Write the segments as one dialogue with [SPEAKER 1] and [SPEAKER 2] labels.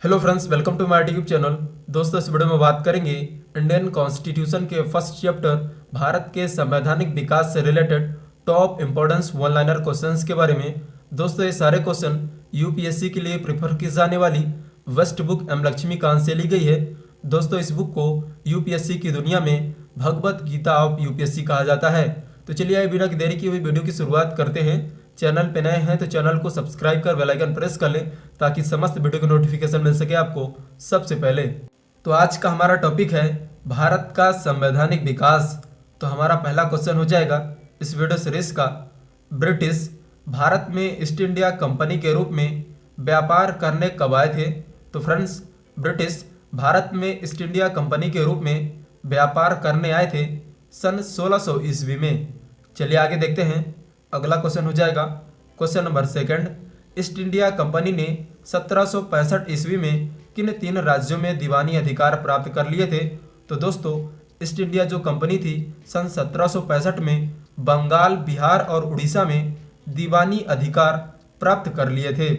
[SPEAKER 1] Hello friends, welcome to my YouTube channel. दोस्तों, इस video में बात करेंगे इंडियन कॉन्स्टिट्यूशन के फर्स्ट चैप्टर भारत के संवैधानिक विकास से related top importance one liner questions के बारे में। दोस्तों, ये सारे क्वेश्चन यूपीएससी के लिए प्रेफर की जाने वाली वेस्ट बुक एम लक्ष्मीकांत से ली गई है। दोस्तों, इस बुक को यूपीएससी की दुनिया में भगवत गीता ऑफ यूपीएससी कहा जाता है। तो चलिए बिना देरी की हुई वीडियो की शुरुआत करते हैं। चैनल पे नए हैं तो चैनल को सब्सक्राइब कर बेल आइकन प्रेस कर लें ताकि समस्त वीडियो की नोटिफिकेशन मिल सके आपको सबसे पहले। तो आज का हमारा टॉपिक है भारत का संवैधानिक विकास। तो हमारा पहला क्वेश्चन हो जाएगा इस वीडियो सीरीज का, ब्रिटिश भारत में ईस्ट इंडिया कंपनी के रूप में व्यापार करने कब आए थे? तो फ्रेंड्स, ब्रिटिश भारत में ईस्ट इंडिया कंपनी के रूप में व्यापार करने आए थे सन 1600 ईस्वी में। चलिए आगे देखते हैं। अगला क्वेश्चन हो जाएगा question number second, east India company ने 1765 ईस्वी में किन तीन राज्यों में दीवानी अधिकार प्राप्त कर लिए थे? तो दोस्तों, ईस्ट इंडिया जो कंपनी थी सन 1765 में बंगाल, बिहार और उड़ीसा में दीवानी अधिकार प्राप्त कर लिए थे।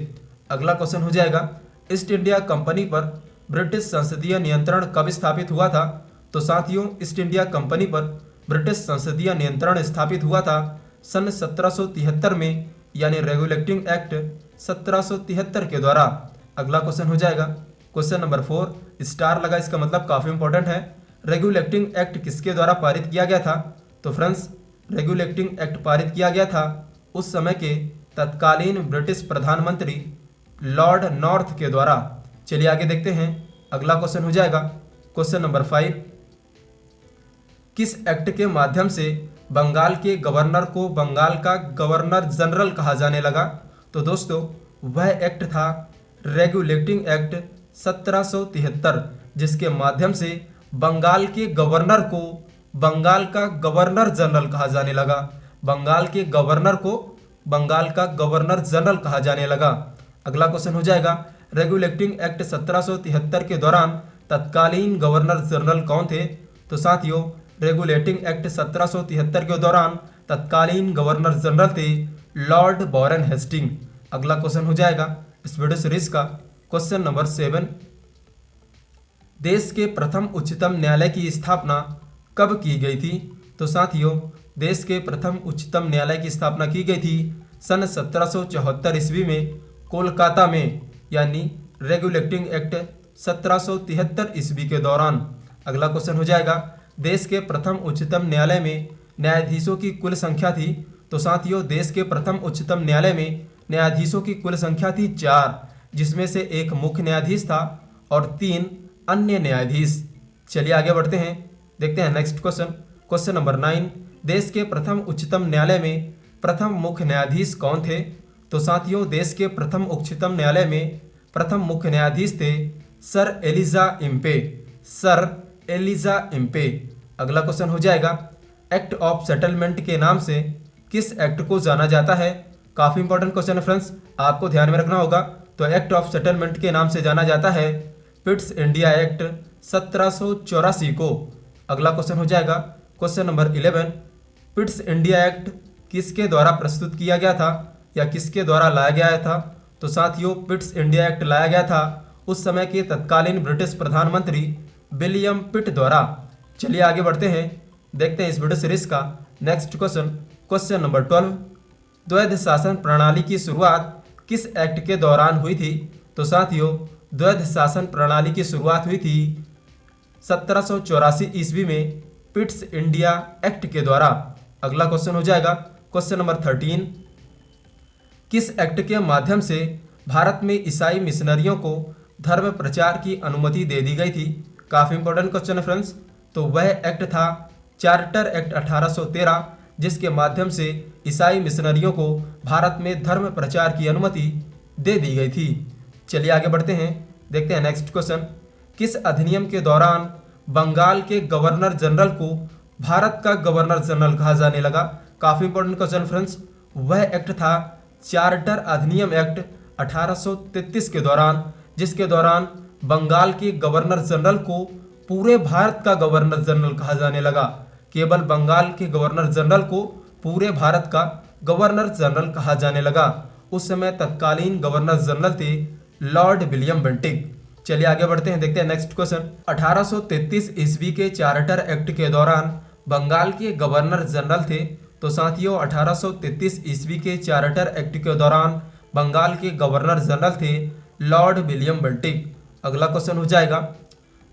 [SPEAKER 1] अगला क्वेश्चन हो जाएगा ईस्ट इंडिया कंपनी पर ब्रिटिश संसदीय नियंत्रण कब स्थापित हुआ था? तो साथियों, ईस्ट इंडिया कंपनी पर ब्रिटिश संसदीय नियंत्रण स्थापित हुआ था सन 1773 में, यानी रेगुलेटिंग एक्ट 1773 के द्वारा। अगला क्वेश्चन हो जाएगा क्वेश्चन नंबर 4, स्टार लगा, इसका मतलब काफी इंपॉर्टेंट है। रेगुलेटिंग एक्ट किसके द्वारा पारित किया गया था? तो फ्रेंड्स, रेगुलेटिंग एक्ट पारित किया गया था उस समय के तत्कालीन ब्रिटिश प्रधानमंत्री लॉर्ड नॉर्थ के द्वारा। चलिए आगे देखते हैं। अगला क्वेश्चन हो जाएगा क्वेश्चन नंबर 5, किस एक्ट के माध्यम से बंगाल के गवर्नर को बंगाल का गवर्नर जनरल कहा जाने लगा? तो दोस्तों, वह एक्ट था रेगुलेटिंग एक्ट 1773, जिसके माध्यम से बंगाल के गवर्नर को बंगाल का गवर्नर जनरल कहा जाने लगा। बंगाल के गवर्नर को बंगाल का गवर्नर जनरल कहा जाने लगा। अगला क्वेश्चन हो जाएगा रेगुलेटिंग एक्ट 1773 के दौरान तत्कालीन गवर्नर जनरल कौन थे? तो साथियों, रेगुलेटिंग एक्ट 1773 के दौरान तत्कालीन गवर्नर जनरल थे लॉर्ड वॉरेन हेस्टिंग। अगला क्वेश्चन हो जाएगा इस वीडियो सीरीज का क्वेश्चन नंबर 7, देश के प्रथम उच्चतम न्यायालय की स्थापना कब की गई थी? तो साथियों, देश के प्रथम उच्चतम न्यायालय की स्थापना की गई थी सन 1774 ईस्वी में कोलकाता में, यानी रेगुलेटिंग एक्ट 1773 ईस्वी के दौरान। अगला क्वेश्चन हो जाएगा देश के प्रथम उच्चतम न्यायालय में न्यायाधीशों की कुल संख्या थी? तो साथियों, देश के प्रथम उच्चतम न्यायालय में न्यायाधीशों की कुल संख्या थी 4, जिसमें से एक मुख्य न्यायाधीश था और 3 अन्य न्यायाधीश। चलिए आगे बढ़ते हैं, देखते हैं नेक्स्ट क्वेश्चन। क्वेश्चन नंबर 9, देश के प्रथम उच्चतम न्यायालय में प्रथम मुख्य न्यायाधीश कौन थे? तो साथियों, देश के प्रथम उच्चतम न्यायालय में प्रथम मुख्य न्यायाधीश थे sir Elijah Impey. Sir Elijah Impey. अगला क्वेश्चन हो जाएगा एक्ट ऑफ सेटलमेंट के नाम से किस एक्ट को जाना जाता है? काफी इंपॉर्टेंट क्वेश्चन है फ्रेंड्स, आपको ध्यान में रखना होगा। तो एक्ट ऑफ सेटलमेंट के नाम से जाना जाता है पिट्स इंडिया एक्ट 1784 को। अगला क्वेश्चन हो जाएगा question number 11, Pitt's India act किसके द्वारा प्रस्तुत किया गया था या किसके द्वारा लाया गया था? तो साथियों, पिट्स इंडिया एक्ट लाया गया था उस समय के तत्कालीन ब्रिटिश प्रधानमंत्री विलियम पिट द्वारा। चलिए आगे बढ़ते हैं, देखते हैं इस वीडियो सीरीज का नेक्स्ट क्वेश्चन। क्वेश्चन नंबर 12, द्वैध शासन प्रणाली की शुरुआत किस एक्ट के दौरान हुई थी? तो साथियों, द्वैध शासन प्रणाली की शुरुआत हुई थी 1784 ईस्वी में पिट्स इंडिया एक्ट के द्वारा। अगला क्वेश्चन हो जाएगा क्वेश्चन नंबर 13, किस एक्ट के माध्यम से भारत में ईसाई मिशनरियों को धर्म प्रचार की अनुमति दे दी गई थी? काफी इंपॉर्टेंट क्वेश्चन है फ्रेंड्स। तो वह एक्ट था चार्टर एक्ट 1813, जिसके माध्यम से ईसाई मिशनरियों को भारत में धर्म प्रचार की अनुमति दे दी गई थी। चलिए आगे बढ़ते हैं, देखते हैं नेक्स्ट क्वेश्चन। किस अधिनियम के दौरान बंगाल के गवर्नर जनरल को भारत का गवर्नर जनरल कहा जाने लगा? काफी इंपॉर्टेंट क्वेश्चन फ्रेंड्स। वह एक्ट था चार्टर अधिनियम एक्ट 1833 के दौरान, जिसके दौरान बंगाल के गवर्नर जनरल को पूरे भारत का गवर्नर जनरल कहा जाने लगा। केवल बंगाल के गवर्नर जनरल को पूरे भारत का गवर्नर जनरल कहा जाने लगा। उस समय तत्कालीन गवर्नर जनरल थे लॉर्ड विलियम बेंटिक। चलिए आगे बढ़ते हैं, देखते हैं नेक्स्ट क्वेश्चन। 1833 ईस्वी के चार्टर एक्ट के दौरान बंगाल के गवर्नर जनरल थे। तो साथियों 1833 ईस्वी के चार्टर एक्ट के दौरान बंगाल के गवर्नर जनरल थे लॉर्ड विलियम बेंटिक। अगला क्वेश्चन हो जाएगा,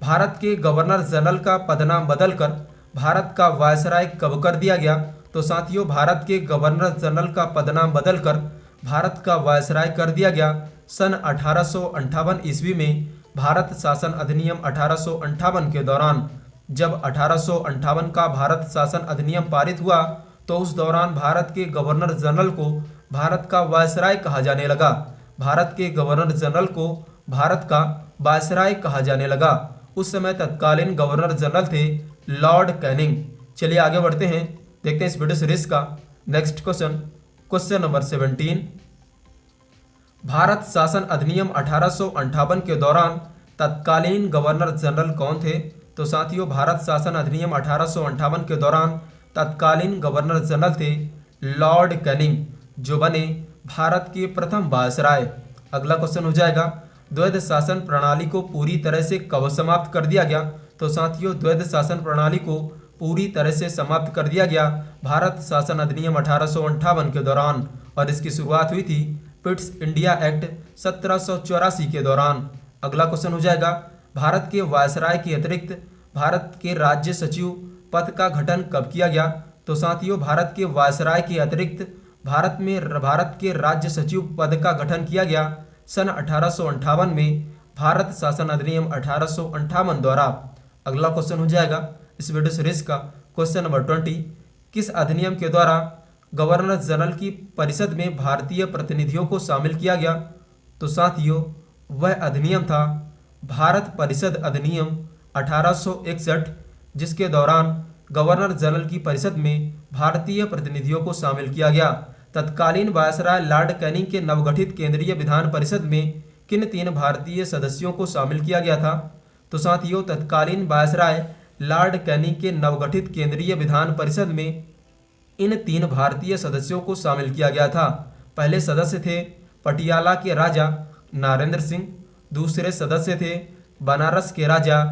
[SPEAKER 1] भारत के गवर्नर जनरल का पदनाम बदलकर भारत का वायसराय कब कर दिया गया? तो साथियों भारत के गवर्नर जनरल का पदनाम बदलकर भारत का वायसराय कर दिया गया सन 1858 ईस्वी में भारत शासन अधिनियम 1858 के दौरान। जब 1858 का भारत शासन अधिनियम पारित हुआ तो उस दौरान भारत के गवर्नर जनरल को भारत का वायसराय कहा जाने लगा। भारत के गवर्नर जनरल को भारत का वायसराय कहा जाने लगा। उस समय तत्कालीन गवर्नर जनरल थे लॉर्ड कैनिंग। चलिए आगे बढ़ते हैं, देखते हैं इस वीडियो सीरीज का next question. Question number 17, Bharat शासन अधिनियम 1858 के दौरान तत्कालीन गवर्नर जनरल कौन थे? तो साथियों भारत शासन अधिनियम 1858 के दौरान तत्कालीन गवर्नर जनरल थे लॉर्ड कैनिंग, जो बने भारत के प्रथम वायसराय। अगला क्वेश्चन हो जाएगा, द्वैध शासन प्रणाली को पूरी तरह से कब समाप्त कर दिया गया? तो साथियों द्वैध शासन प्रणाली को पूरी तरह से समाप्त कर दिया गया भारत शासन अधिनियम 1858 के दौरान, और इसकी शुरुआत हुई थी पिट्स इंडिया एक्ट 1784 के दौरान। अगला क्वेश्चन हो जाएगा, भारत के वायसराय के अतिरिक्त भारत के राज्य सचिव पद का गठन कब किया गया? तो साथियों भारत के वायसराय के अतिरिक्त भारत के राज्य सचिव पद का गठन किया गया सन 1858 में भारत शासन अधिनियम 1858 द्वारा। अगला क्वेश्चन हो जाएगा इस वीडियो सीरीज का क्वेश्चन नंबर 20, किस अधिनियम के द्वारा गवर्नर जनरल की परिषद में भारतीय प्रतिनिधियों को शामिल किया गया? तो साथियों वह अधिनियम था भारत परिषद अधिनियम 1861, जिसके दौरान गवर्नर जनरल की परिषद में भारतीय प्रतिनिधियों को शामिल किया गया। तत्कालीन वायसराय लॉर्ड कैनिंग के नवगठित केंद्रीय विधान परिषद में किन 3 भारतीय सदस्यों को शामिल किया गया था? तो साथियों तत्कालीन वायसराय लॉर्ड कैनिंग के नवगठित केंद्रीय विधान परिषद में इन 3 भारतीय सदस्यों को शामिल किया गया था। पहले सदस्य थे पटियाला के राजा नरेंद्र सिंह, दूसरे सदस्य थे बनारस के राजा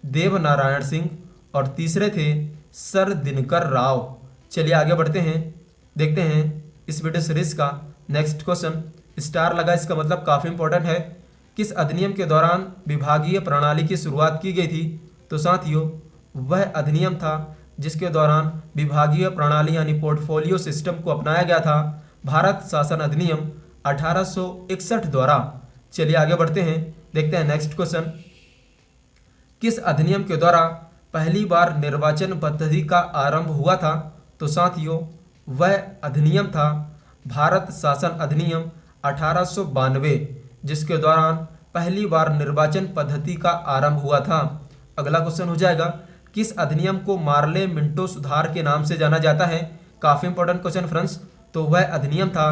[SPEAKER 1] देवनारायण सिंह, और तीसरे थे सर दिनकर राव। चलिए आगे बढ़ते हैं, देखते हैं इस वीडियो सीरीज का नेक्स्ट क्वेश्चन। स्टार लगा, इसका मतलब काफ़ी इंपॉर्टेंट है। किस अधिनियम के दौरान विभागीय प्रणाली की शुरुआत की गई थी? तो साथियों वह अधिनियम था जिसके दौरान विभागीय प्रणाली यानी पोर्टफोलियो सिस्टम को अपनाया गया था भारत शासन अधिनियम 1861 द्वारा। चलिए आगे बढ़ते हैं, देखते हैं नेक्स्ट क्वेश्चन। किस अधिनियम के द्वारा पहली बार निर्वाचन पद्धति का आरंभ हुआ था? तो साथियों वह अधिनियम था भारत शासन अधिनियम 1892, जिसके दौरान पहली बार निर्वाचन पद्धति का आरंभ हुआ था। अगला क्वेश्चन हो जाएगा, किस अधिनियम को मार्ले मिंटो सुधार के नाम से जाना जाता है? काफ़ी इंपॉर्टेंट क्वेश्चन फ्रेंड्स। तो वह अधिनियम था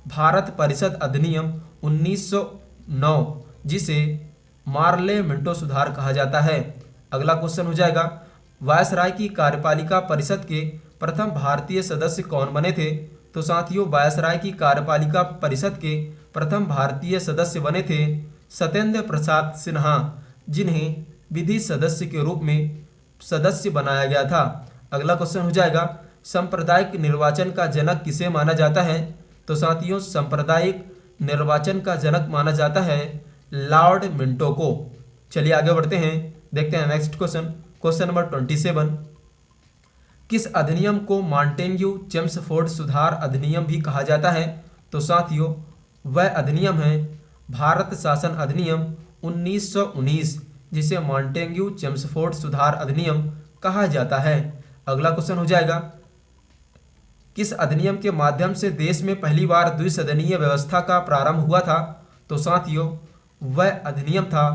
[SPEAKER 1] भारत परिषद अधिनियम 1909, जिसे मार्ले मिंटो सुधार कहा जाता है। अगला क्वेश्चन हो जाएगा, वायसराय की कार्यपालिका परिषद के प्रथम भारतीय सदस्य कौन बने थे? तो साथियों वायसराय की कार्यपालिका परिषद के प्रथम भारतीय सदस्य बने थे सत्येंद्र प्रसाद सिन्हा, जिन्हें विधि सदस्य के रूप में सदस्य बनाया गया था। अगला क्वेश्चन हो जाएगा, सांप्रदायिक निर्वाचन का जनक किसे माना जाता है? तो साथियों सांप्रदायिक निर्वाचन का जनक माना जाता है लॉर्ड मिंटो को। चलिए आगे बढ़ते हैं, देखते हैं नेक्स्ट क्वेश्चन। क्वेश्चन नंबर 27, किस अधिनियम को मॉन्टेग्यू चेम्सफोर्ड सुधार अधिनियम भी कहा जाता है? तो साथियों वह अधिनियम है भारत शासन अधिनियम 1919, जिसे मॉन्टेग्यू चेम्सफोर्ड सुधार अधिनियम कहा जाता है। अगला क्वेश्चन हो जाएगा, किस अधिनियम के माध्यम से देश में पहली बार द्विसदनीय व्यवस्था का प्रारंभ हुआ था? तो साथियों वह अधिनियम था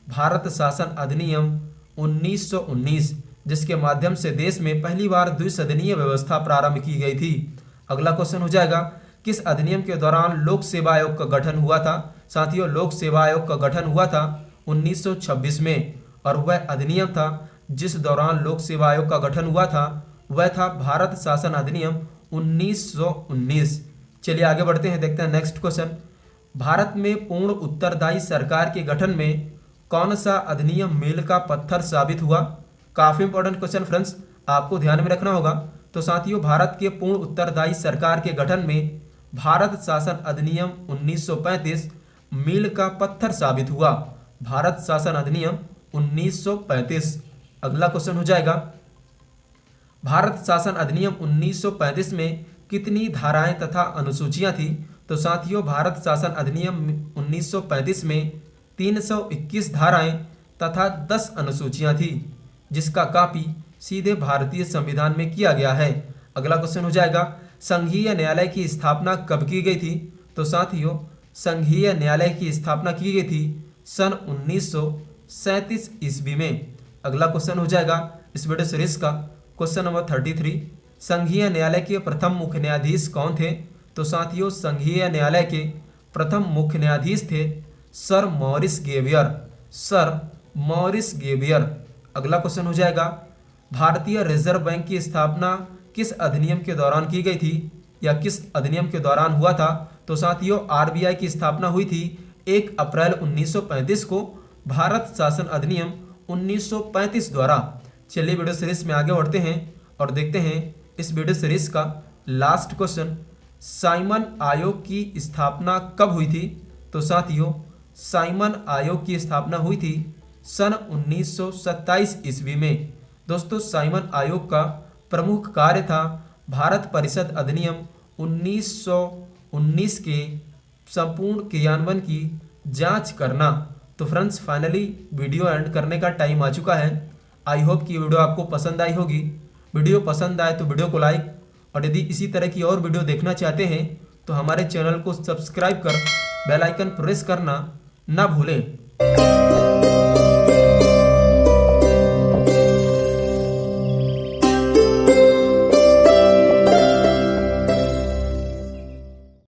[SPEAKER 1] भारत शासन अधिनियम 1919, जिसके माध्यम से देश में पहली बार द्विसदनीय व्यवस्था प्रारंभ की गई थी। अगला क्वेश्चन हो जाएगा, किस अधिनियम के दौरान लोक सेवा आयोग का गठन हुआ था? साथियों लोक सेवा आयोग का गठन हुआ था 1926 में, और वह अधिनियम था जिस दौरान लोक सेवा आयोग का गठन हुआ था वह था भारत शासन अधिनियम 1919। चलिए आगे बढ़ते हैं, देखते हैं नेक्स्ट क्वेश्चन। भारत में पूर्ण उत्तरदायी सरकार के गठन में कौन सा अधिनियम मील का पत्थर साबित हुआ? काफी इंपॉर्टेंट क्वेश्चन फ्रेंड्स, आपको ध्यान में रखना होगा। तो साथियों, भारत के पूर्ण उत्तरदायी सरकार के गठन में भारत शासन अधिनियम 1935 मील का पत्थर साबित हुआ। भारत शासन अधिनियम 1935। अगला क्वेश्चन हो जाएगा, भारत शासन अधिनियम 1935 में कितनी धाराएं तथा अनुसूचियां थी? तो साथियों, भारत शासन अधिनियम 1935 में 321 धाराएं तथा 10 अनुसूचियां थी, जिसका कॉपी सीधे भारतीय संविधान में किया गया है। अगला क्वेश्चन हो जाएगा, संघीय न्यायालय की स्थापना कब की गई थी? तो साथियों, संघीय न्यायालय की स्थापना की गई थी सन 1937 ईस्वी में। अगला क्वेश्चन हो जाएगा इस वीडियो सीरीज का क्वेश्चन नंबर 33, संघीय न्यायालय के प्रथम मुख्य न्यायाधीश कौन थे? तो साथियों, संघीय न्यायालय के प्रथम मुख्य न्यायाधीश थे sir Maurice Gwyer. Sir Maurice Gwyer. अगला क्वेश्चन हो जाएगा, भारतीय रिजर्व बैंक की स्थापना किस अधिनियम के दौरान की गई थी या किस अधिनियम के दौरान हुआ था? तो साथियों, आरबीआई की स्थापना हुई थी 1 अप्रैल 1935 को भारत शासन अधिनियम 1935 द्वारा। चलिए वीडियो सीरीज में आगे बढ़ते हैं और देखते हैं इस वीडियो सीरीज का लास्ट क्वेश्चन, साइमन आयोग की स्थापना कब हुई थी? तो साथियों, साइमन आयोग की स्थापना हुई थी सन 1927 ईस्वी में। दोस्तों, साइमन आयोग का प्रमुख कार्य था भारत परिषद अधिनियम 1919 के संपूर्ण क्रियान्वयन की जांच करना। तो फ्रेंड्स, फाइनली वीडियो एंड करने का टाइम आ चुका है। आई होप कि वीडियो आपको पसंद आई होगी। वीडियो पसंद आए तो वीडियो को लाइक, और यदि इसी तरह की और वीडियो देखना चाहते हैं तो हमारे चैनल को सब्सक्राइब कर बेल आइकन प्रेस करना ना भूलें।